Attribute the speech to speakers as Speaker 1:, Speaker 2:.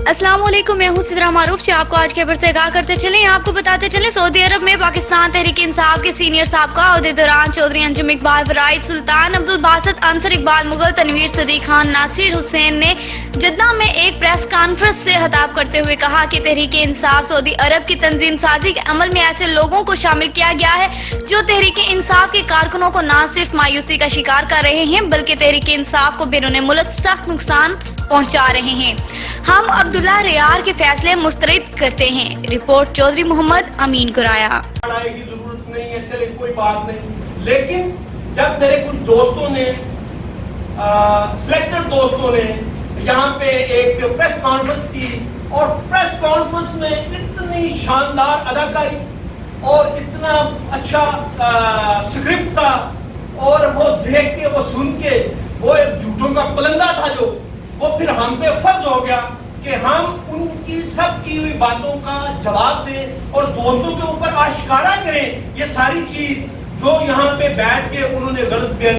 Speaker 1: अस्सलाम वालेकुम, मैं हूँ सिद्रा मारूफ। आप को आज खबर से आगाह करते चलें। आपको बताते चलें, सऊदी अरब में पाकिस्तान तहरीक इंसाफ के सीनियर साबका अहदेदारान चौधरी अंजुम इकबाल, वराइद सुल्तान, अब्दुल बासित, अंसर इकबाल मुगल, तनवीर सदीक खान, नासिर हुसैन ने जद्दा में एक प्रेस कॉन्फ्रेंस से खिताब करते हुए कहा कि तहरीक इंसाफ सऊदी अरब की तंजीम साजी के अमल में ऐसे लोगों को शामिल किया गया है जो तहरीक इंसाफ के कारकुनों को न सिर्फ मायूसी का शिकार कर रहे हैं बल्कि तहरीक इंसाफ को बैरून मुल्क सख्त नुकसान पहुंचा रहे हैं। हम अब्दुल्ला रियार के फैसले मुस्तरद करते हैं। रिपोर्ट चौधरी मोहम्मद अमीन कुराया।
Speaker 2: की जरूरत नहीं है, चले कोई बात नहीं, लेकिन जब मेरे कुछ दोस्तों ने सिलेक्टेड दोस्तों ने यहाँ पे एक प्रेस कॉन्फ्रेंस की और प्रेस कॉन्फ्रेंस में इतनी शानदार अदाकारी और इतना अच्छा स्क्रिप्ट था और वो देख के वो सुन के वो एक झूठों का पलंदा था जो वो फिर हम पे फर्ज हो गया कि हम उनकी सब की हुई बातों का जवाब दें और दोस्तों के ऊपर आशिकारा करें ये सारी चीज जो यहाँ पे बैठ के उन्होंने गलत बयान